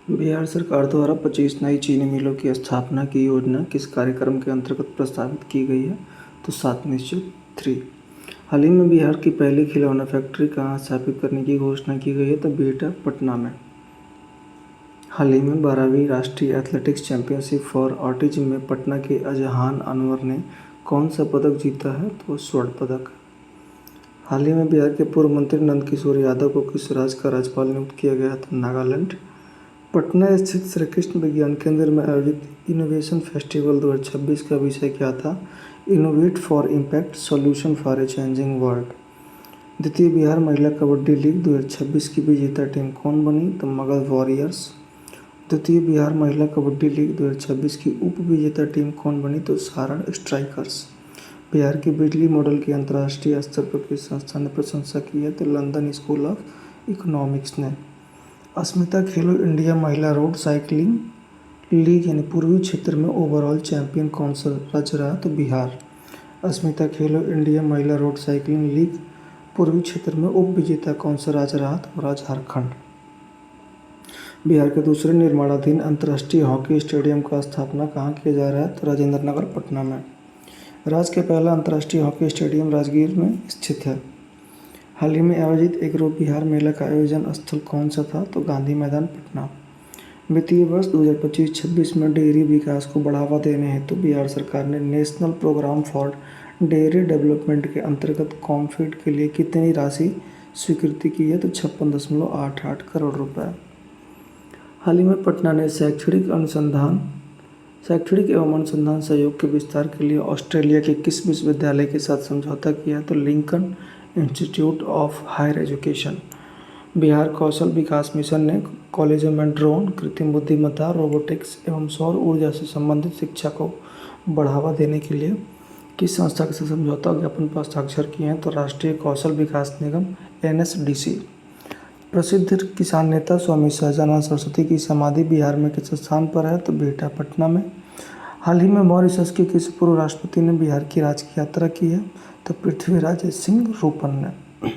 बिहार सरकार द्वारा 25 नई चीनी मिलों की स्थापना की योजना किस कार्यक्रम के अंतर्गत प्रस्तावित की गई है? तो 7 निश्चित 3। हाल ही में बिहार की पहली खिलौना फैक्ट्री कहाँ स्थापित करने की घोषणा की गई है? तो बेटा पटना में। हाल ही में 12वीं राष्ट्रीय एथलेटिक्स चैंपियनशिप फॉर ऑटिज्म में पटना के अजहान अनवर ने कौन सा पदक जीता है? तो स्वर्ण पदक। हाल ही में बिहार के पूर्व मंत्री नंदकिशोर यादव को किस राज्य का राज्यपाल नियुक्त किया गया? तो नागालैंड। पटना स्थित श्री कृष्ण विज्ञान केंद्र में आयोजित इनोवेशन फेस्टिवल 2026 का विषय क्या था? Innovate for impact solution for a changing world. द्वितीय बिहार महिला कबड्डी लीग 2026 की विजेता टीम कौन बनी? तो मगध वॉरियर्स। द्वितीय बिहार महिला कबड्डी लीग 2026 की उप विजेता टीम कौन बनी? तो सारण स्ट्राइकर्स। बिहार की बिजली मॉडल की अंतर्राष्ट्रीय स्तर पर किस संस्था ने प्रशंसा की है? तो लंदन स्कूल ऑफ इकोनॉमिक्स ने। अस्मिता खेलो इंडिया महिला रोड साइकिलिंग लीग यानी पूर्वी क्षेत्र में ओवरऑल चैंपियन कौन सा राज्य रहा? तो बिहार। अस्मिता खेलो इंडिया महिला रोड साइकिलिंग लीग पूर्वी क्षेत्र में उप विजेता कौन सा राज्य रहा? तो झारखंड। बिहार के दूसरे निर्माणाधीन अंतर्राष्ट्रीय हॉकी स्टेडियम का स्थापना कहाँ किया जा रहा है? तो राजेंद्र नगर पटना में। राज्य के पहला अंतर्राष्ट्रीय हॉकी स्टेडियम राजगीर में स्थित है। हाल ही में आयोजित एक रोज बिहार मेला का आयोजन स्थल कौन सा था? तो गांधी मैदान पटना। वित्तीय वर्ष 2025-26 में डेयरी विकास को बढ़ावा देने हेतु बिहार सरकार ने national programme for dairy development के अंतर्गत कॉम्फेड के लिए कितनी राशि स्वीकृति की है? तो 56.88 करोड़ रुपए। हाल ही में पटना ने शैक्षणिक एवं अनुसंधान सहयोग के विस्तार के लिए ऑस्ट्रेलिया के किस विश्वविद्यालय के साथ समझौता किया? तो Lincoln Institute of Higher Education. Bihar Kaushal Vikas Mission ने कॉलेजों में ड्रोन, कृत्रिम बुद्धिमत्ता, रोबोटिक्स एवं सौर ऊर्जा से संबंधित शिक्षा को बढ़ावा देने के लिए किस संस्था के साथ समझौता ज्ञापन पर हस्ताक्षर किए हैं? तो राष्ट्रीय कौशल विकास निगम NSDC। प्रसिद्ध किसान नेता स्वामी सहजानंद सरस्वती की समाधि बिहार में किस स्थान पर है? तो बेटा पटना में। हाल ही में मॉरिशस के किस पूर्व राष्ट्रपति ने बिहार की राजकीय यात्रा की है? तो पृथ्वीराज सिंह रूपन ने।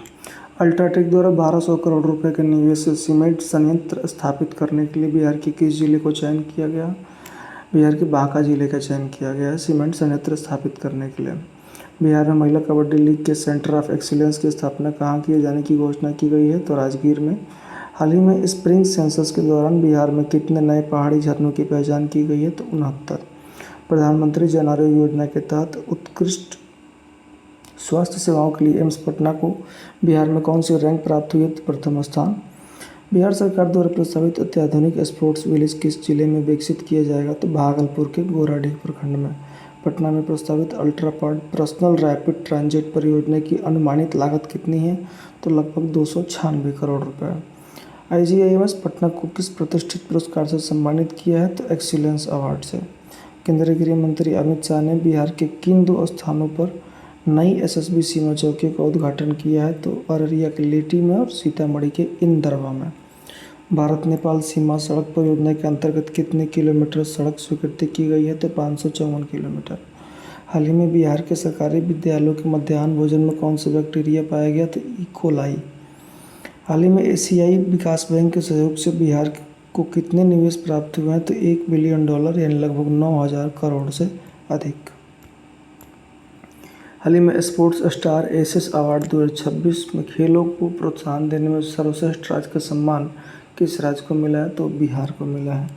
अल्ट्राटेक द्वारा 1200 करोड़ रुपए के निवेश से सीमेंट संयंत्र स्थापित करने के लिए बिहार के किस जिले को चयन किया गया? बिहार के बांका जिले का चयन किया गया है सीमेंट संयंत्र स्थापित करने के लिए। बिहार में महिला कबड्डी लीग के सेंटर ऑफ एक्सीलेंस की स्थापना कहाँ किए जाने की घोषणा की गई है? तो राजगीर में। हाल ही में स्प्रिंग सेंसस के दौरान बिहार में कितने नए पहाड़ी झरनों की पहचान की गई है? तो 69। प्रधानमंत्री जन आरोग्य योजना के तहत उत्कृष्ट स्वास्थ्य सेवाओं के लिए एम्स पटना को बिहार में कौन सी रैंक प्राप्त हुई है? तो प्रथम स्थान। बिहार सरकार द्वारा प्रस्तावित अत्याधुनिक स्पोर्ट्स विलेज किस जिले में विकसित किया जाएगा? तो भागलपुर के गोराडीह प्रखंड में। पटना में प्रस्तावित अल्ट्रा पर्सनल रैपिड ट्रांजिट परियोजना की अनुमानित लागत कितनी है? तो लगभग 296 करोड़ रुपए। IGIMS पटना को किस प्रतिष्ठित पुरस्कार से सम्मानित किया है? तो एक्सीलेंस अवार्ड से। केंद्रीय गृह मंत्री अमित शाह ने बिहार के किन 2 स्थानों पर नई SSB सीमा चौकी का उद्घाटन किया है? तो अररिया के लेटी में और सीतामढ़ी के इंदरवा में। भारत नेपाल सीमा सड़क परियोजना के अंतर्गत कितने किलोमीटर सड़क स्वीकृति की गई है? तो 554 किलोमीटर। हाल ही में बिहार के सरकारी विद्यालयों के मध्याह्न भोजन में कौन सा बैक्टीरिया पाया गया? तो इकोलाई। हाल ही में एशियाई विकास बैंक के सहयोग से बिहार को कितने निवेश प्राप्त हुए हैं? तो $1 बिलियन यानी लगभग 9,000 करोड़ से अधिक। हाल ही में स्पोर्ट्स स्टार एसेस अवार्ड 2026 में खेलों को प्रोत्साहन देने में सर्वश्रेष्ठ राज्य का सम्मान किस राज्य को मिला है? तो बिहार को मिला है।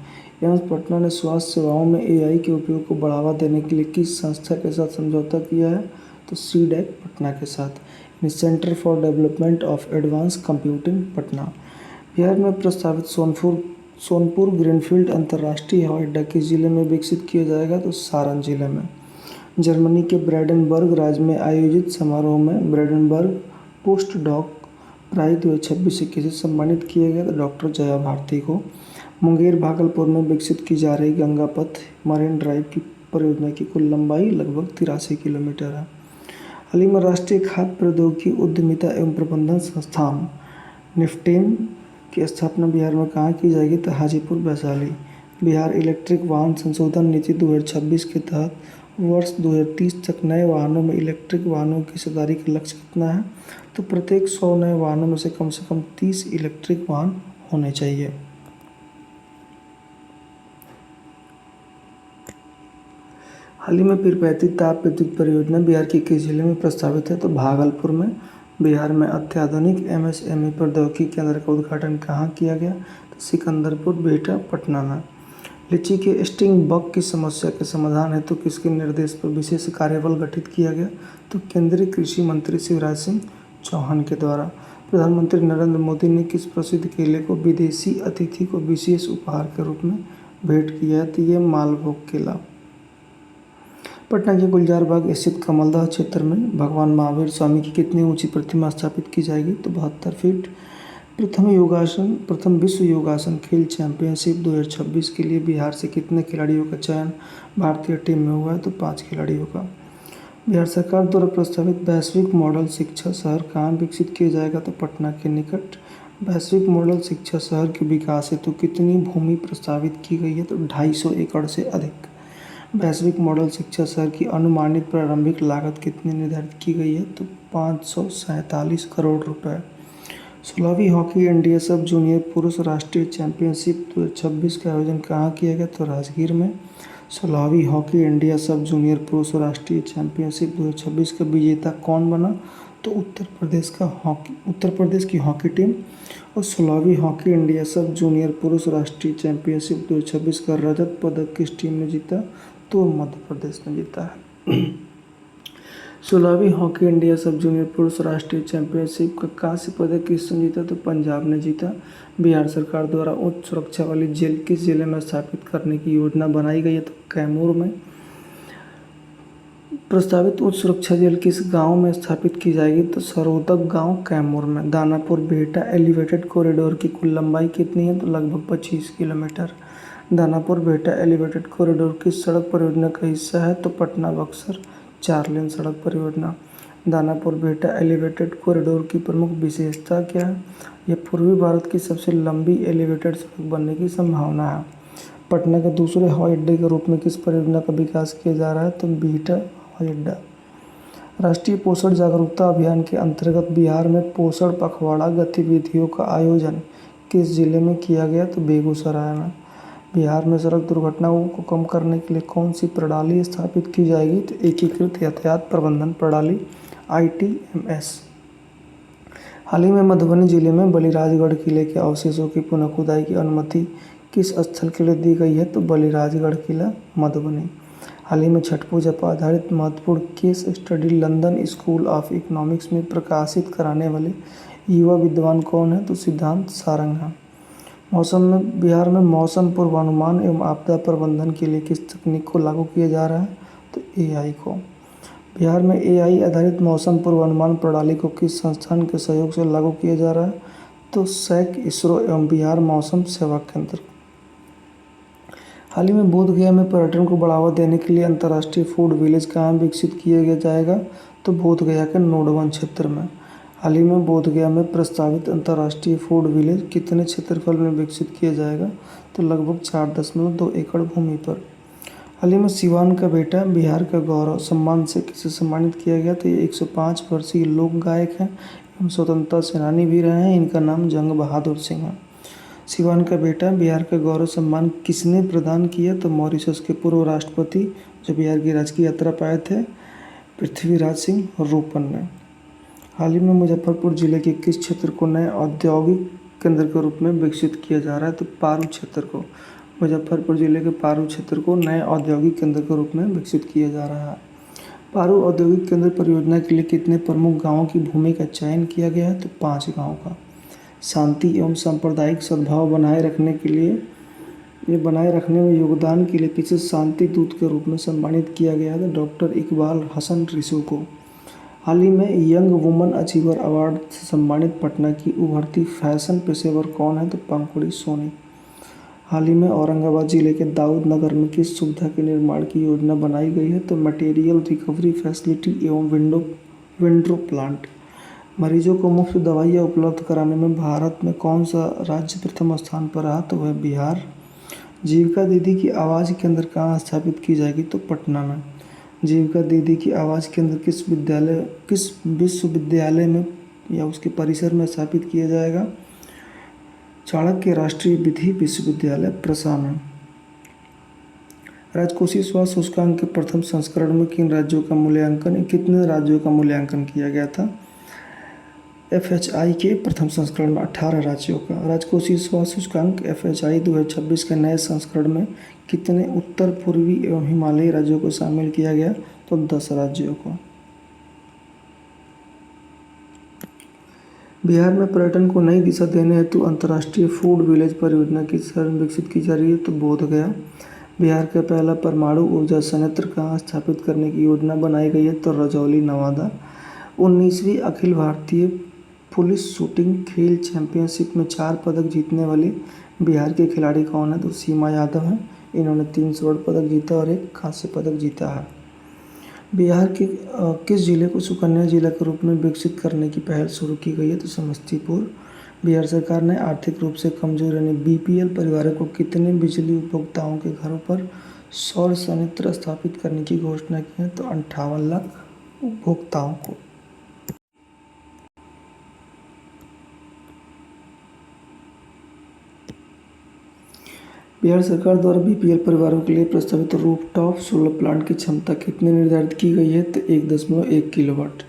एम्स पटना ने स्वास्थ्य सेवाओं में AI के उपयोग को बढ़ावा देने के लिए किस संस्था के साथ समझौता किया है? तो CDEC पटना के साथ। Centre for development of advance computing Patna. Bihar में प्रस्तावित सोनपुर ग्रीनफील्ड अंतर्राष्ट्रीय हवाई अड्डा किस जिले में विकसित किया जाएगा? तो सारण जिले में। जर्मनी के ब्रांडेनबर्ग राज्य में आयोजित समारोह में ब्रांडेनबर्ग पोस्ट डॉक प्राइज 2026 से किसे सम्मानित किया गया? तो डॉक्टर जया भारती को। मुंगेर भागलपुर में विकसित की जा रही गंगा पथ मरीन ड्राइव की परियोजना की कुल लंबाई लगभग 83 किलोमीटर है। हाल ही में राष्ट्रीय खाद्य प्रौद्योगिकी उद्यमिता एवं प्रबंधन संस्थान निफ्टेन की स्थापना बिहार में कहाँ की जाएगी? तो हाजीपुर वैशाली। बिहार इलेक्ट्रिक वाहन संशोधन नीति 2026 के तहत वर्ष 2030 तक नए वाहनों में इलेक्ट्रिक वाहनों की हिस्सेदारी का लक्ष्य कितना है? तो प्रत्येक 100 नए वाहनों में से कम 30 इलेक्ट्रिक वाहन होने चाहिए। हाल ही में पीरपैंती ताप विद्युत परियोजना बिहार के किस जिले में प्रस्तावित है? तो भागलपुर में। बिहार में अत्याधुनिक एमएसएमई प्रौद्योगिकी केंद्र का उद्घाटन कहाँ किया गया? तो सिकंदरपुर, बिहटा, पटना में। लीची के स्टिंग बग की समस्या के समाधान हेतु किसके निर्देश पर विशेष कार्यबल गठित किया गया? तो केंद्रीय कृषि मंत्री शिवराज सिंह चौहान के द्वारा। प्रधानमंत्री नरेंद्र मोदी ने किस प्रसिद्ध केले को विदेशी अतिथि को विशेष उपहार के रूप में भेंट किया है? तो ये मालभोग केला। पटना के गुलजार बाग स्थित कमलदह क्षेत्र में भगवान महावीर स्वामी की कितनी ऊंची प्रतिमा स्थापित की जाएगी? तो 72 फीट। प्रथम विश्व योगासन खेल चैंपियनशिप 2026 के लिए बिहार से कितने खिलाड़ियों का चयन भारतीय टीम में हुआ है? तो 5 खिलाड़ियों का। बिहार सरकार द्वारा प्रस्तावित वैश्विक मॉडल शिक्षा शहर कहाँ विकसित किया जाएगा? तो पटना के निकट। वैश्विक मॉडल शिक्षा शहर के विकास हेतु कितनी भूमि प्रस्तावित की गई है? तो 250 एकड़ से अधिक। वैश्विक मॉडल शिक्षा शहर की अनुमानित प्रारंभिक लागत कितनी निर्धारित की गई है? तो 547 करोड़ रुपए। 16वीं हॉकी इंडिया सब जूनियर पुरुष राष्ट्रीय चैंपियनशिप 2026 का आयोजन कहाँ किया गया? तो राजगीर में। 16वीं हॉकी इंडिया सब जूनियर पुरुष राष्ट्रीय चैंपियनशिप 2026 का विजेता कौन बना? तो उत्तर प्रदेश की हॉकी टीम। और 16वीं हॉकी इंडिया सब जूनियर पुरुष राष्ट्रीय चैंपियनशिप 2026 का रजत पदक किस टीम ने जीता? तो मध्य प्रदेश ने जीता है। 16वीं हॉकी इंडिया सब जूनियर पुरुष राष्ट्रीय चैंपियनशिप का कांस्य पदक किसने जीता? तो पंजाब ने जीता। बिहार सरकार द्वारा उच्च सुरक्षा वाली जेल किस जिले में स्थापित करने की योजना बनाई गई है? तो कैमूर में। प्रस्तावित उच्च सुरक्षा जेल किस गांव में स्थापित की जाएगी? तो सरोदक गांव, कैमूर में। दानापुर बिहटा एलिवेटेड कॉरिडोर की कुल लंबाई कितनी है? तो लगभग 25 kilometre. Danapur Bihta elevated corridor किस सड़क परियोजना का हिस्सा है? तो पटना बक्सर 4 लेन सड़क परियोजना। दानापुर बिहटा एलिवेटेड कॉरिडोर की प्रमुख विशेषता क्या है? यह पूर्वी भारत की सबसे लंबी एलिवेटेड सड़क बनने की संभावना है। पटना के दूसरे हवाई अड्डे के रूप में किस परियोजना का विकास किया जा रहा है? तो बिहटा हवाई अड्डा। राष्ट्रीय पोषण जागरूकता अभियान के अंतर्गत बिहार में पोषण पखवाड़ा गतिविधियों का आयोजन किस जिले में किया गया? तो बेगूसराय में। बिहार में सड़क दुर्घटनाओं को कम करने के लिए कौन सी प्रणाली स्थापित की जाएगी? तो एकीकृत यातायात प्रबंधन प्रणाली ITMS। हाल ही में मधुबनी जिले में बलिराजगढ़ किले के अवशेषों की पुनः खुदाई की अनुमति किस स्थल के लिए दी गई है? तो बलिराजगढ़ किला, मधुबनी। हाल ही में छठ पूजा पर आधारित महत्वपूर्ण case study London school of economics में प्रकाशित कराने वाले युवा विद्वान कौन है? तो सिद्धांत सारंग है। बिहार में मौसम पूर्वानुमान एवं आपदा प्रबंधन के लिए किस तकनीक को लागू किया जा रहा है? तो AI को। बिहार में AI आधारित मौसम पूर्वानुमान प्रणाली को किस संस्थान के सहयोग से लागू किया जा रहा है? तो SEC, ISRO एवं बिहार मौसम सेवा केंद्र। हाल ही में बोधगया में पर्यटन को बढ़ावा देने के लिए अंतर्राष्ट्रीय फूड विलेज कहाँ विकसित किया जाएगा? तो बोधगया के नोडवन क्षेत्र में। हाल ही में बोधगया में प्रस्तावित अंतर्राष्ट्रीय फूड विलेज कितने क्षेत्रफल में विकसित किया जाएगा? तो लगभग 4.2 एकड़ भूमि पर। हाल ही में सिवान का बेटा बिहार का गौरव सम्मान से किसे सम्मानित किया गया? तो ये 105 वर्षीय लोक गायक हैं एवं स्वतंत्रता सेनानी भी रहे हैं। इनका नाम जंग बहादुर सिंह है। सिवान का बेटा बिहार का गौरव सम्मान किसने प्रदान किया? तो मॉरिशस के पूर्व राष्ट्रपति जो बिहार की राजकीय यात्रा पर आए थे, पृथ्वीराज सिंह रूपन ने। हाल ही में मुजफ्फरपुर जिले के किस क्षेत्र को नए औद्योगिक केंद्र के रूप में विकसित किया जा रहा है? तो पारू क्षेत्र को। मुजफ्फरपुर जिले के पारू क्षेत्र को नए औद्योगिक केंद्र के रूप में विकसित किया जा रहा है। पारू औद्योगिक केंद्र परियोजना के लिए कितने प्रमुख गांवों की भूमि का चयन किया गया है? तो 5 गाँव का। शांति एवं सांप्रदायिक सद्भाव बनाए रखने में योगदान के लिए किसे शांति दूत के रूप में सम्मानित किया गया है? तो डॉक्टर इकबाल हसन रिसू को। हाल ही में यंग वुमन अचीवर अवार्ड से सम्मानित पटना की उभरती फैशन पेशेवर कौन है? तो पंखुड़ी सोनी। हाल ही में औरंगाबाद जिले के दाऊद नगर में किस सुविधा के निर्माण की योजना बनाई गई है? तो मटेरियल रिकवरी फैसिलिटी एवं विंडो प्लांट। मरीजों को मुफ्त दवाइयाँ उपलब्ध कराने में भारत में कौन सा राज्य प्रथम स्थान पर रहा? तो वह बिहार। जीविका दीदी की आवाज़ केंद्र कहाँ स्थापित की जाएगी? तो पटना में। जीविका दीदी की आवाज़ केंद्र किस विश्वविद्यालय में या उसके परिसर में स्थापित किया जाएगा? चाणक्य राष्ट्रीय विधि विश्वविद्यालय, प्रसा में। राजकोषीय स्वास्थ्य सूचकांक के प्रथम संस्करण में कितने राज्यों का मूल्यांकन किया गया था? FHI के प्रथम संस्करण में 18 राज्यों का। राजकोषीय स्वास्थ्य सूचकांक FHI 2026 के नए संस्करण में कितने उत्तर पूर्वी एवं हिमालयी राज्यों को शामिल किया गया? तो 10 राज्यों को। बिहार में पर्यटन को नई दिशा देने हेतु अंतर्राष्ट्रीय फूड विलेज परियोजना की शहर में विकसित की जा रही है। तो बोधगया। बिहार का पहला परमाणु ऊर्जा संयंत्र कहाँ स्थापित करने की योजना बनाई गई है? तो रजौली, नवादा। 19वीं अखिल भारतीय पुलिस शूटिंग खेल चैंपियनशिप में 4 पदक जीतने वाली बिहार के खिलाड़ी कौन है? तो सीमा यादव है। इन्होंने 3 स्वर्ण पदक जीता और 1 कांस्य पदक जीता है। बिहार के किस जिले को सुकन्या जिला के रूप में विकसित करने की पहल शुरू की गई है? तो समस्तीपुर। बिहार सरकार ने आर्थिक रूप से कमजोर यानी BPL परिवारों को कितने बिजली उपभोक्ताओं के घरों पर सौर संयंत्र स्थापित करने की घोषणा की है? तो 58 लाख उपभोक्ताओं को। बिहार सरकार द्वारा BPL परिवारों के लिए प्रस्तावित रूफटॉप सोलर प्लांट की क्षमता कितनी निर्धारित की गई है? तो 1.1 kilowatt.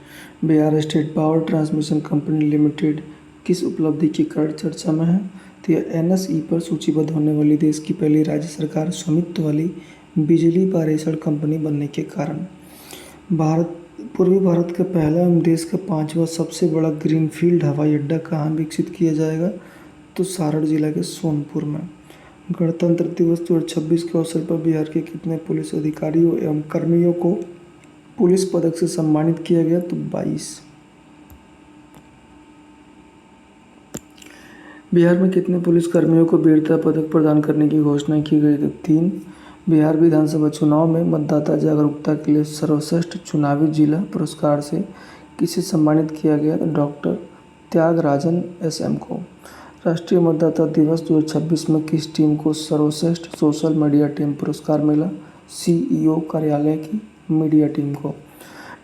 Bihar state power transmission company limited किस उपलब्धि के कारण चर्चा में है? तो यह NSE पर सूचीबद्ध होने वाली देश की पहली राज्य सरकार स्वामित्व वाली बिजली पारेषण कंपनी बनने के कारण। पूर्वी भारत का पहला एवं देश का 5वां सबसे बड़ा ग्रीनफील्ड हवाई अड्डा कहाँ विकसित किया जाएगा? तो सारण जिला के सोनपुर में। गणतंत्र दिवस 2026 के अवसर पर बिहार के कितने पुलिस अधिकारियों एवं कर्मियों को पुलिस पदक से सम्मानित किया गया? तो 22। बिहार में कितने पुलिस कर्मियों को वीरता पदक प्रदान करने की घोषणा की गई? तो 3। बिहार विधानसभा चुनाव में मतदाता जागरूकता के लिए सर्वश्रेष्ठ चुनावी जिला पुरस्कार से किसे सम्मानित किया गया? तो डॉक्टर त्यागराजन SM को। राष्ट्रीय मतदाता दिवस 2026 में किस टीम को सर्वश्रेष्ठ सोशल मीडिया टीम पुरस्कार मिला? CEO कार्यालय की मीडिया टीम को।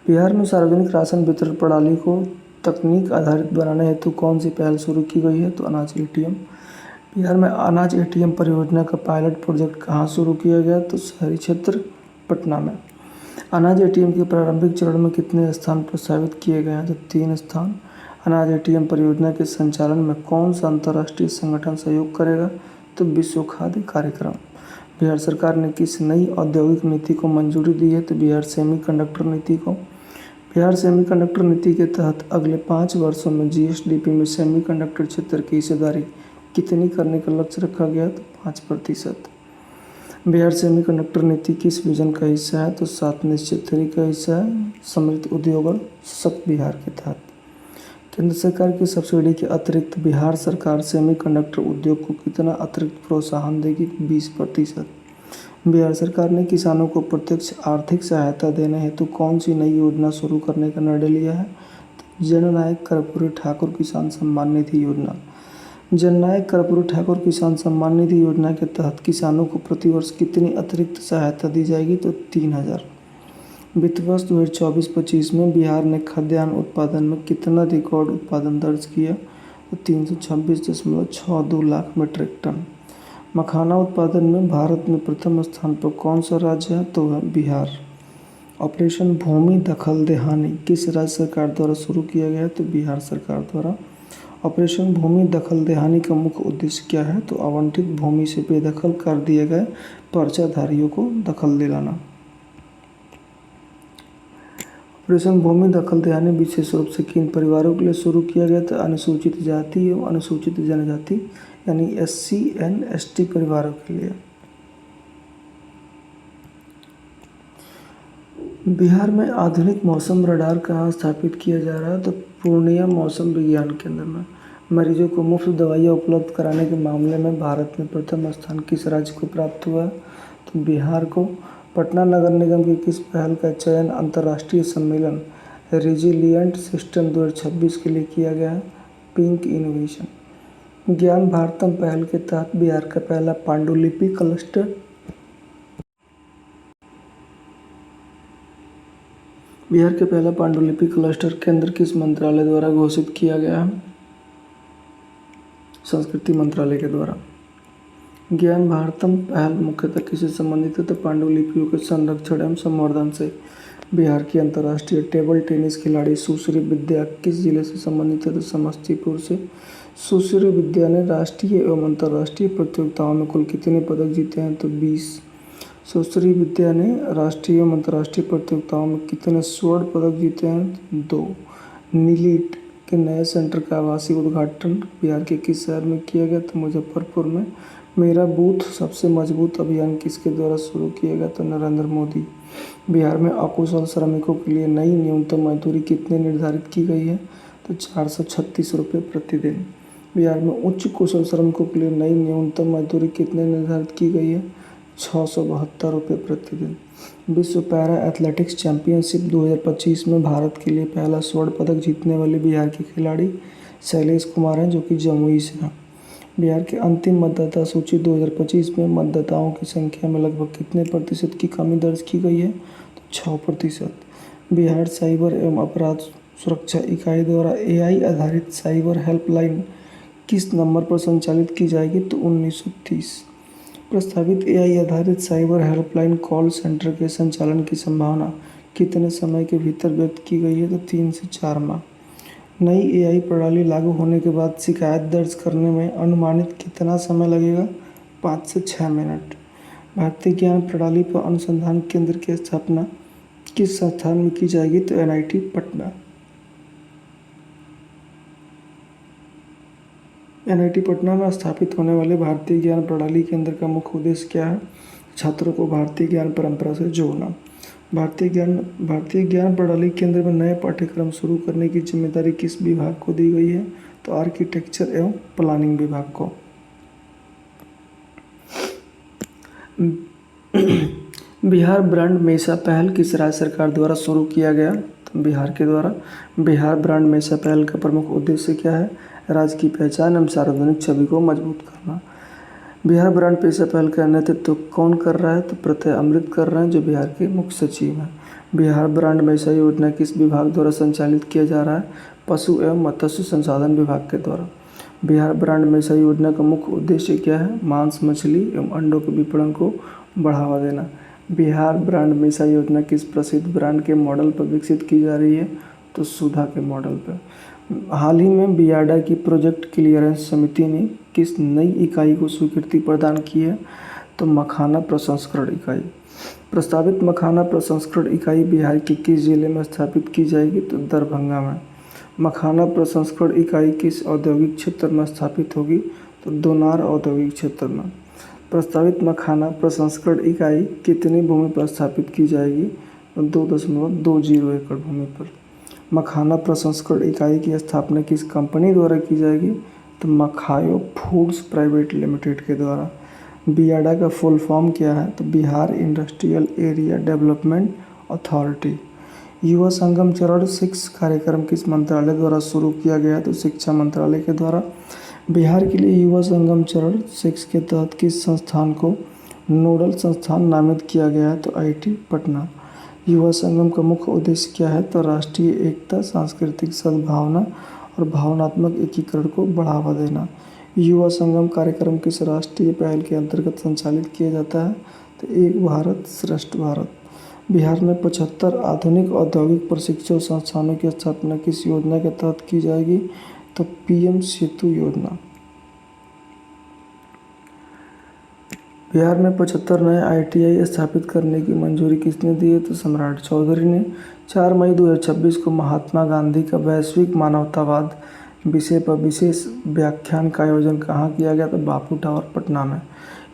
बिहार में सार्वजनिक राशन वितरण प्रणाली को तकनीक आधारित बनाने हेतु कौन सी पहल शुरू की गई है? तो अनाज ATM। बिहार में अनाज ATM परियोजना का पायलट प्रोजेक्ट कहाँ शुरू किया गया? तो शहरी क्षेत्र पटना में। अनाज ATM के प्रारंभिक चरण में कितने स्थान प्रस्तावित किए गए हैं? तो 3 स्थान। अनाज ATM परियोजना के संचालन में कौन सा अंतर्राष्ट्रीय संगठन सहयोग करेगा? तो विश्व खाद्य कार्यक्रम। बिहार सरकार ने किस नई औद्योगिक नीति को मंजूरी दी है? तो बिहार सेमीकंडक्टर नीति को। बिहार सेमीकंडक्टर नीति के तहत अगले 5 वर्षों में GSDP में सेमीकंडक्टर क्षेत्र की हिस्सेदारी कितनी करने का लक्ष्य रखा गया? तो 5%। बिहार सेमीकंडक्टर नीति किस विजन का हिस्सा है? तो 7 निश्चित तरी का हिस्सा है समृद्ध उद्योग और सशक्त बिहार के तहत। केंद्र सरकार की सब्सिडी के अतिरिक्त बिहार सरकार सेमीकंडक्टर उद्योग को कितना अतिरिक्त प्रोत्साहन देगी? 20%। बिहार सरकार ने किसानों को प्रत्यक्ष आर्थिक सहायता देने हेतु कौन सी नई योजना शुरू करने का निर्णय लिया है? तो जननायक कर्पूरी ठाकुर किसान सम्मान निधि योजना। जननायक कर्पूरी ठाकुर किसान सम्मान निधि योजना के तहत किसानों को प्रतिवर्ष कितनी अतिरिक्त सहायता दी जाएगी? तो 3000। वित्त वर्ष 2024-25 में बिहार ने खाद्यान्न उत्पादन में कितना रिकॉर्ड उत्पादन दर्ज किया? तो 326.62 लाख मीट्रिक टन। मखाना उत्पादन में भारत में प्रथम स्थान पर कौन सा राज्य है? तो है बिहार। ऑपरेशन भूमि दखल देहानी किस राज्य सरकार द्वारा शुरू किया गया है? तो बिहार सरकार द्वारा। ऑपरेशन भूमि दखल देहानी का मुख्य उद्देश्य क्या है? तो आवंटित भूमि से बेदखल कर दिए गए पर्चाधारियों को दखल दिलाना। ऑपरेशन भूमि दखल देहानी विशेष रूप से किन परिवारों के लिए शुरू किया गया था? अनुसूचित जाति एवं अनुसूचित जनजाति यानी SC and ST परिवारों के लिए। बिहार में आधुनिक मौसम रडार कहाँ स्थापित किया जा रहा है? तो पूर्णिया मौसम विज्ञान केंद्र में। मरीजों को मुफ्त दवाइयाँ उपलब्ध कराने के मामले में भारत में प्रथम स्थान किस राज्य को प्राप्त हुआ? तो बिहार को। पटना नगर निगम की किस पहल का चयन अंतर्राष्ट्रीय सम्मेलन रेजिलिएंट सिस्टम 2026 के लिए किया गया है? Pink innovation. ज्ञान भारतम पहल के तहत बिहार का पहला पांडुलिपि क्लस्टर केंद्र किस मंत्रालय द्वारा घोषित किया गया है? संस्कृति मंत्रालय के द्वारा। ज्ञान भारतम पहल मुख्यतः किससे संबंधित है? तो पांडुलिपियों के संरक्षण एवं संवर्धन से। बिहार की अंतर्राष्ट्रीय टेबल टेनिस खिलाड़ी सुश्री विद्या किस जिले से संबंधित है? तो समस्तीपुर से। सुश्री विद्या ने राष्ट्रीय एवं अंतर्राष्ट्रीय प्रतियोगिताओं में कुल कितने पदक जीते हैं? तो 20। सुश्री विद्या ने राष्ट्रीय एवं अंतर्राष्ट्रीय प्रतियोगिताओं में कितने स्वर्ण पदक जीते हैं? 2। नीलीट के नए सेंटर का आवासीय उद्घाटन बिहार के किस शहर में किया गया? तो मुजफ्फरपुर में। मेरा बूथ सबसे मजबूत अभियान किसके द्वारा शुरू किया गया? तो नरेंद्र मोदी। बिहार में अकुशल श्रमिकों के लिए नई न्यूनतम मजदूरी कितनी निर्धारित की गई है? तो 436 रुपये प्रतिदिन। बिहार में उच्च कुशल श्रमिकों के लिए नई न्यूनतम मजदूरी कितनी निर्धारित की गई है? 672 रुपये प्रतिदिन। विश्व पैरा एथलेटिक्स चैंपियनशिप 2025 में भारत के लिए पहला स्वर्ण पदक जीतने वाले बिहार के खिलाड़ी शैलेश कुमार हैं, जो कि जमुई से हैं। बिहार की अंतिम मतदाता सूची 2025 में मतदाताओं की संख्या में लगभग कितने प्रतिशत की कमी दर्ज की गई है? तो 6%। बिहार साइबर एवं अपराध सुरक्षा इकाई द्वारा AI आधारित साइबर हेल्पलाइन किस नंबर पर संचालित की जाएगी? तो 1930। प्रस्तावित AI आधारित साइबर हेल्पलाइन कॉल सेंटर के संचालन की संभावना कितने समय के भीतर व्यक्त की गई है? तो 3 से 4 माह। नई AI प्रणाली लागू होने के बाद शिकायत दर्ज करने में अनुमानित कितना समय लगेगा? 5 से 6 मिनट। भारतीय ज्ञान प्रणाली पर अनुसंधान केंद्र की स्थापना किस संस्थान में की जाएगी? तो NIT पटना। NIT पटना में स्थापित होने वाले भारतीय ज्ञान प्रणाली केंद्र का मुख्य उद्देश्य क्या है? छात्रों को भारतीय ज्ञान परंपरा से जोड़ना। भारतीय ज्ञान प्रणाली केंद्र में नए पाठ्यक्रम शुरू करने की जिम्मेदारी किस विभाग को दी गई है? तो आर्किटेक्चर एवं प्लानिंग विभाग को। बिहार ब्रांड मेसा पहल किस राज्य सरकार द्वारा शुरू किया गया? तो बिहार के द्वारा। बिहार ब्रांड मेसा पहल का प्रमुख उद्देश्य क्या है? राज्य की पहचान एवं सार्वजनिक छवि को मजबूत करना। बिहार ब्रांड पेशा पहल का नेतृत्व कौन कर रहा है? तो प्रत्यय अमृत कर रहे हैं, जो बिहार के मुख्य सचिव हैं। बिहार ब्रांड मेसा योजना किस विभाग द्वारा संचालित किया जा रहा है? पशु एवं मत्स्य संसाधन विभाग के द्वारा। बिहार ब्रांड मेसा योजना का मुख्य उद्देश्य क्या है? मांस, मछली एवं अंडों के विपणन को बढ़ावा देना। बिहार ब्रांड मेसा योजना किस प्रसिद्ध ब्रांड के मॉडल पर विकसित की जा रही है? तो सुधा के मॉडल पर। हाल ही में बियाडा की प्रोजेक्ट क्लियरेंस समिति ने किस नई इकाई को स्वीकृति प्रदान की है? तो मखाना प्रसंस्करण इकाई। प्रस्तावित मखाना प्रसंस्करण इकाई बिहार के किस जिले में स्थापित की जाएगी? तो दरभंगा में। मखाना प्रसंस्करण इकाई किस औद्योगिक क्षेत्र में स्थापित होगी? तो दोनार औद्योगिक क्षेत्र में। प्रस्तावित मखाना प्रसंस्करण इकाई कितनी भूमि पर स्थापित की जाएगी? तो 2.20 एकड़ भूमि पर। मखाना प्रसंस्करण इकाई की स्थापना किस कंपनी द्वारा की जाएगी? तो मखायो फूड्स प्राइवेट लिमिटेड के द्वारा। बियाडा का फुल फॉर्म क्या है? तो Bihar industrial area development authority. Yuva Sangam चरण 6 कार्यक्रम किस मंत्रालय द्वारा शुरू किया गया? तो शिक्षा मंत्रालय के द्वारा। बिहार के लिए युवा संगम चरण 6 के तहत किस संस्थान को नोडल संस्थान नामित किया गया है? तो IIT पटना। युवा संगम का मुख्य उद्देश्य क्या है? तो राष्ट्रीय एकता, सांस्कृतिक सद्भावना और भावनात्मक एकीकरण को बढ़ावा देना। युवा संगम कार्यक्रम किस राष्ट्रीय पहल के अंतर्गत संचालित किया जाता है? तो एक भारत श्रेष्ठ भारत। बिहार में 75 आधुनिक औद्योगिक प्रशिक्षण संस्थानों की स्थापना किस योजना के तहत की जाएगी? तो PM सेतु योजना। बिहार में 75 नए ITI स्थापित करने की मंजूरी किसने दी है? तो सम्राट चौधरी ने। 4 मई 2026 को महात्मा गांधी का वैश्विक मानवतावाद विषय पर विशेष व्याख्यान का आयोजन कहाँ किया गया? तो बापू टावर पटना में।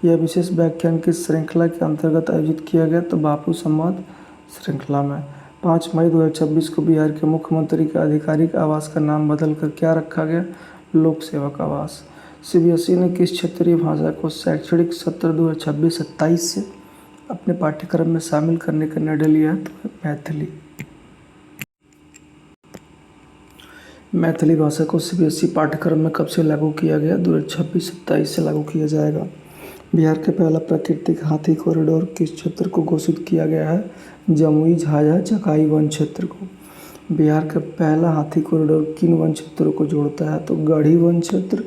यह विशेष व्याख्यान किस श्रृंखला के अंतर्गत आयोजित किया गया? तो बापू संवाद श्रृंखला में। 5 मई 2026 को बिहार के मुख्यमंत्री के आधिकारिक आवास का नाम बदलकर क्या रखा गया? लोक सेवक आवास। CBSE ने किस क्षेत्रीय भाषा को शैक्षणिक सत्र 2026-27 से अपने पाठ्यक्रम में शामिल करने का निर्णय लिया है? तो मैथिली। मैथिली भाषा को CBSE पाठ्यक्रम में कब से लागू किया गया? 2026-27 से लागू किया जाएगा। बिहार का पहला प्राकृतिक हाथी कॉरिडोर किस क्षेत्र को घोषित किया गया है? जमुई झाझा चकाई वन क्षेत्र को। बिहार का पहला हाथी कॉरिडोर किन वन क्षेत्रों को जोड़ता है? तो गढ़ी वन क्षेत्र,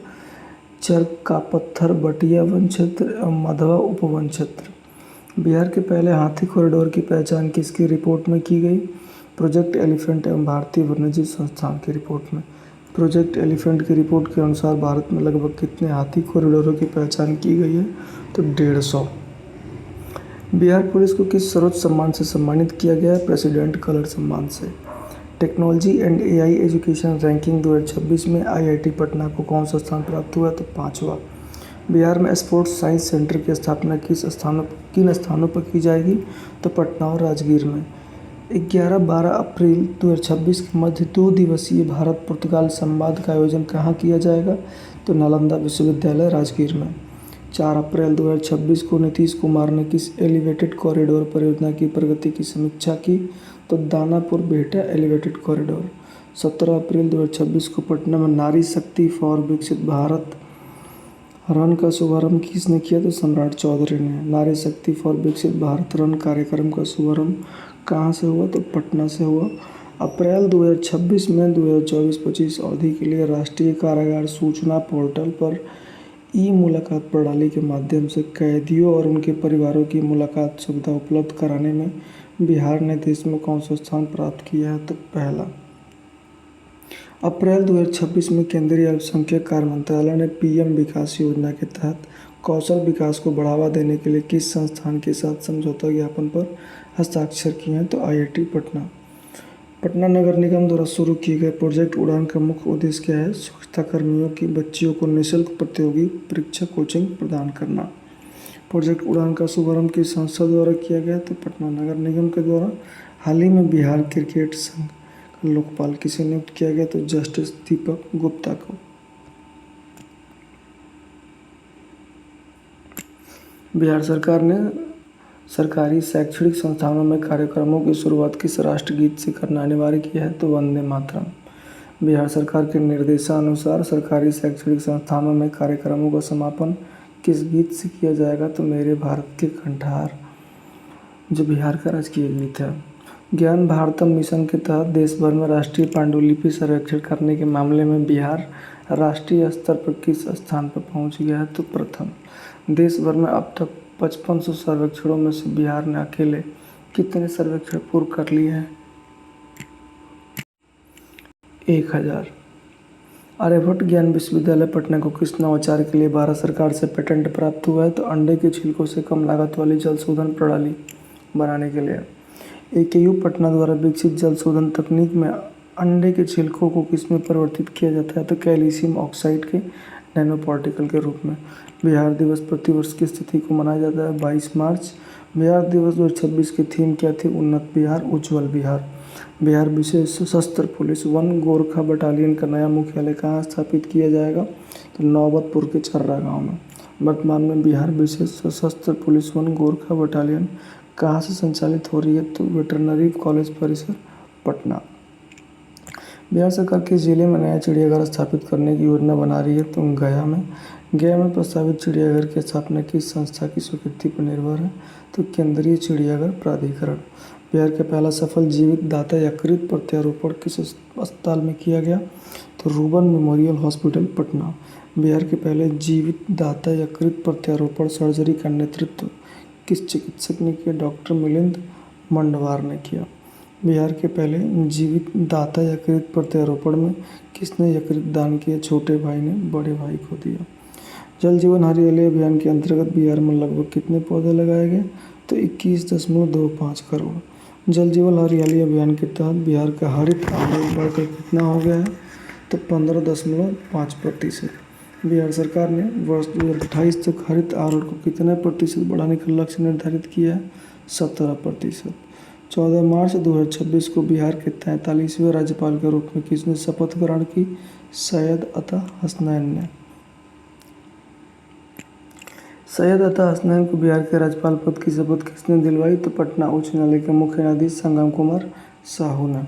चरक का पत्थर बटिया वन क्षेत्र एवं मधवा उपवन क्षेत्र। बिहार के पहले हाथी कॉरिडोर की पहचान किसकी रिपोर्ट में की गई? प्रोजेक्ट एलिफेंट एवं भारतीय वन्यजीव संस्थान की रिपोर्ट में। प्रोजेक्ट एलिफेंट की रिपोर्ट के अनुसार भारत में लगभग कितने हाथी कॉरिडोरों की पहचान की गई है? तो 150। बिहार पुलिस को किस सर्वोच्च सम्मान से सम्मानित किया गया है? प्रेसिडेंट कलर सम्मान से। Technology and AI education ranking 2026 में आईआईटी पटना को कौन सा स्थान प्राप्त हुआ? तो 5वां। बिहार में स्पोर्ट्स साइंस सेंटर की स्थापना किन स्थानों पर की जाएगी? तो पटना और राजगीर में। 11-12 अप्रैल 2026 के मध्य 2 दिवसीय भारत पुर्तगाल संवाद का आयोजन कहाँ किया जाएगा? तो नालंदा विश्वविद्यालय राजगीर में। 4 अप्रैल 2026 को नीतीश कुमार ने किस एलिवेटेड कॉरिडोर परियोजना की प्रगति की समीक्षा की? तो दानापुर बिहटा एलिवेटेड कॉरिडोर। 17 अप्रैल 2026 को पटना में नारी शक्ति फॉर विकसित भारत रन का शुभारंभ किसने किया? तो सम्राट चौधरी ने। नारी शक्ति फॉर विकसित भारत रन कार्यक्रम का शुभारंभ कहाँ से हुआ? तो पटना से हुआ। अप्रैल 2026 में 2024-25 अवधि के लिए राष्ट्रीय कारागार सूचना पोर्टल पर ई मुलाकात प्रणाली के माध्यम से कैदियों और उनके परिवारों की मुलाकात सुविधा उपलब्ध कराने में बिहार ने देश में कौन सा स्थान प्राप्त किया है? तो पहला। अप्रैल 2026 में केंद्रीय अल्पसंख्यक कार्य मंत्रालय ने पीएम विकास योजना के तहत कौशल विकास को बढ़ावा देने के लिए किस संस्थान के साथ समझौता ज्ञापन पर हस्ताक्षर किए हैं? तो आईआईटी पटना। पटना नगर निगम द्वारा शुरू किए गए प्रोजेक्ट उड़ान का मुख्य उद्देश्य क्या है? स्वच्छता कर्मियों की बच्चियों को निःशुल्क प्रतियोगी परीक्षा कोचिंग प्रदान करना। प्रोजेक्ट उड़ान का शुभारंभ किस संस्था द्वारा किया गया? तो पटना नगर निगम के द्वारा। हाल ही में बिहार क्रिकेट संघ का लोकपाल किसे नियुक्त किया गया? तो जस्टिस दीपक गुप्ता को। बिहार सरकार ने सरकारी शैक्षणिक संस्थानों में कार्यक्रमों की शुरुआत किस राष्ट्रगीत से करना अनिवार्य किया है? तो वंदे मातरम। बिहार सरकार के निर्देशानुसार सरकारी शैक्षणिक संस्थानों में कार्यक्रमों का समापन किस गीत से किया जाएगा? तो मेरे भारत के कंठार, जो बिहार का राजकीय गीत है। ज्ञान भारतम मिशन के तहत देश भर में राष्ट्रीय पांडुलिपि सर्वेक्षण करने के मामले में बिहार राष्ट्रीय स्तर पर किस स्थान पर पहुंच गया है? तो प्रथम। देश भर में अब तक 5500 सर्वेक्षणों में से बिहार ने अकेले कितने सर्वेक्षण पूर्ण कर लिए हैं? 1000। आर्यभट्ट ज्ञान विश्वविद्यालय पटना को किस नवाचार के लिए भारत सरकार से पेटेंट प्राप्त हुआ है? तो अंडे के छिलकों से कम लागत वाली जल शोधन प्रणाली बनाने के लिए। एकेयू पटना द्वारा विकसित जल शोधन तकनीक में अंडे के छिलकों को किसमें परिवर्तित किया जाता है? तो कैल्शियम ऑक्साइड के नैनो पार्टिकल के रूप में। बिहार दिवस प्रतिवर्ष किस तिथि को मनाया जाता है? 22 मार्च। बिहार दिवस 2026 की थीम क्या थी? उन्नत बिहार उज्ज्वल बिहार। बिहार विशेष सशस्त्र पुलिस वन गोरखा बटालियन का नया मुख्यालय कहाँ स्थापित किया जाएगा? तो नौबतपुर के चर्रा गांव में। वर्तमान में बिहार विशेष सशस्त्र पुलिस वन गोरखा बटालियन कहाँ से संचालित हो रही है? तो वेटरनरी कॉलेज परिसर पटना। बिहार सरकार किस जिले में नया चिड़ियाघर स्थापित करने की योजना बना रही है? तो गया में। गया में प्रस्तावित चिड़ियाघर की स्थापना किस संस्था की स्वीकृति पर निर्भर है? तो केंद्रीय चिड़ियाघर प्राधिकरण। बिहार का पहला सफल जीवित दाता यकृत प्रत्यारोपण किस अस्पताल में किया गया? तो Ruban Memorial Hospital Patna. Bihar के पहले जीवित दाता यकृत प्रत्यारोपण सर्जरी का नेतृत्व किस चिकित्सक ने किया? डॉक्टर मिलिंद मंडवार ने किया। बिहार के पहले जीवित दाता यकृत प्रत्यारोपण में किसने यकृत दान किया? छोटे भाई ने बड़े भाई को दिया। जल जीवन हरियाली अभियान के अंतर्गत बिहार में लगभग कितने पौधे लगाए गए? तो 21.25 करोड़। जल जीवन हरियाली अभियान के तहत बिहार का हरित आवरण बढ़कर कितना हो गया है? तो 15.5%। बिहार सरकार ने वर्ष 2028 तक हरित आवरण को कितने प्रतिशत बढ़ाने का लक्ष्य निर्धारित किया है? 17%। 14 मार्च 2026 को बिहार के 43वें राज्यपाल के रूप में किसने शपथ ग्रहण की? सैयद अता हसनैन ने। सैयद अता हसनैन को बिहार के राज्यपाल पद की शपथ किसने दिलवाई? तो पटना उच्च न्यायालय के मुख्य न्यायाधीश संगम कुमार साहू ने।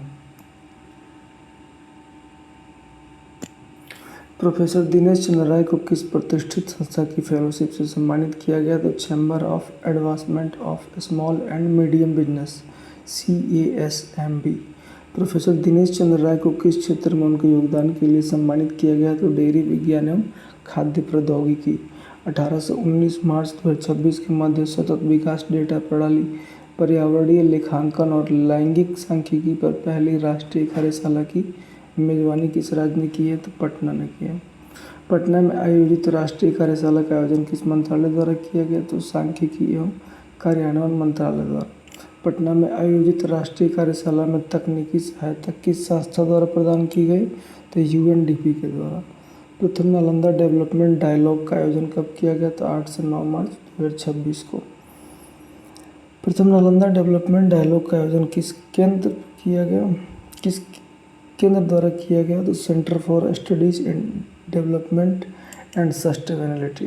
प्रोफेसर दिनेश चंद्र राय को किस प्रतिष्ठित संस्था की फेलोशिप से सम्मानित किया गया? तो chamber of advancement of small and medium business CASMB। Professor Dinesh Chandra Rai को किस क्षेत्र में उनके योगदान के लिए सम्मानित किया गया? तो डेयरी विज्ञान एवं खाद्य प्रौद्योगिकी। 18 से 19 मार्च 2026 के मध्य सतत विकास डेटा प्रणाली, पर्यावरणीय लेखांकन और लैंगिक सांख्यिकी पर पहली राष्ट्रीय कार्यशाला की मेजबानी किस राज्य ने की है? तो पटना ने की है। पटना में आयोजित राष्ट्रीय कार्यशाला का आयोजन किस मंत्रालय द्वारा किया गया? तो सांख्यिकी एवं कार्यान्वयन मंत्रालय द्वारा। पटना में आयोजित राष्ट्रीय कार्यशाला में तकनीकी सहायता किस संस्था द्वारा प्रदान की गई? तो यूएनडीपी के द्वारा। प्रथम नालंदा डेवलपमेंट डायलॉग का आयोजन कब किया गया? तो 8 से 9 मार्च 2026 को। प्रथम नालंदा डेवलपमेंट डायलॉग का आयोजन किस केंद्र द्वारा किया गया? तो centre for studies in development and sustainability.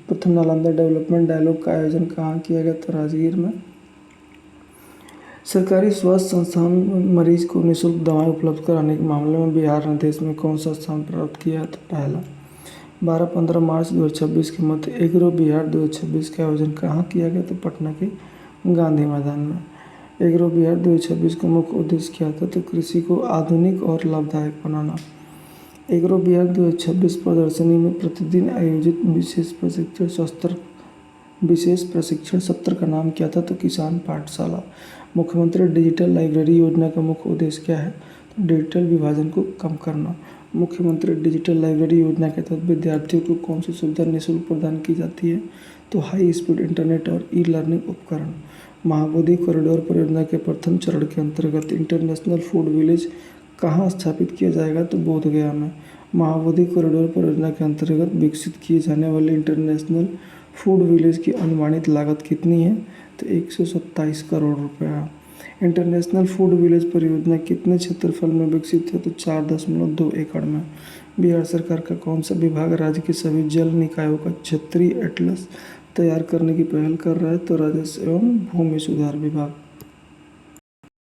प्रथम नालंदा डेवलपमेंट डायलॉग का आयोजन कहाँ किया गया? तो राजगीर में। सरकारी स्वास्थ्य संस्थान में मरीज को निःशुल्क दवाएं उपलब्ध कराने के मामले में बिहार ने देश में कौन सा स्थान प्राप्त किया? तो पहला। 12-15 मार्च 2026 के मध्य एग्रो बिहार 2026 का आयोजन कहाँ किया गया? तो पटना के गांधी मैदान में। एग्रो बिहार 2026 का मुख्य उद्देश्य क्या था? तो कृषि को आधुनिक और लाभदायक बनाना। एग्रो बिहार 2026 प्रदर्शनी में प्रतिदिन आयोजित विशेष प्रशिक्षण सत्र का नाम क्या था? तो किसान पाठशाला। मुख्यमंत्री डिजिटल लाइब्रेरी योजना का मुख्य उद्देश्य क्या है? तो डिजिटल विभाजन को कम करना। मुख्यमंत्री डिजिटल लाइब्रेरी योजना के तहत विद्यार्थियों को कौन सी सुविधा निःशुल्क प्रदान की जाती है? तो हाई स्पीड इंटरनेट और ई लर्निंग उपकरण। महाबोधि कॉरिडोर परियोजना के प्रथम चरण के अंतर्गत इंटरनेशनल फूड विलेज कहाँ स्थापित किया जाएगा? तो बोधगया में। महाबोधि कॉरिडोर परियोजना के अंतर्गत विकसित किए जाने वाले इंटरनेशनल फूड विलेज की अनुमानित लागत कितनी है? तो 127 करोड़ रुपये है। इंटरनेशनल फूड विलेज परियोजना कितने क्षेत्रफल में विकसित है? तो 4.2 एकड़ में। बिहार सरकार का कौन सा विभाग राज्य के सभी जल निकायों का क्षेत्रीय एटलस तैयार करने की पहल कर रहा है? तो राजस्व एवं भूमि सुधार विभाग।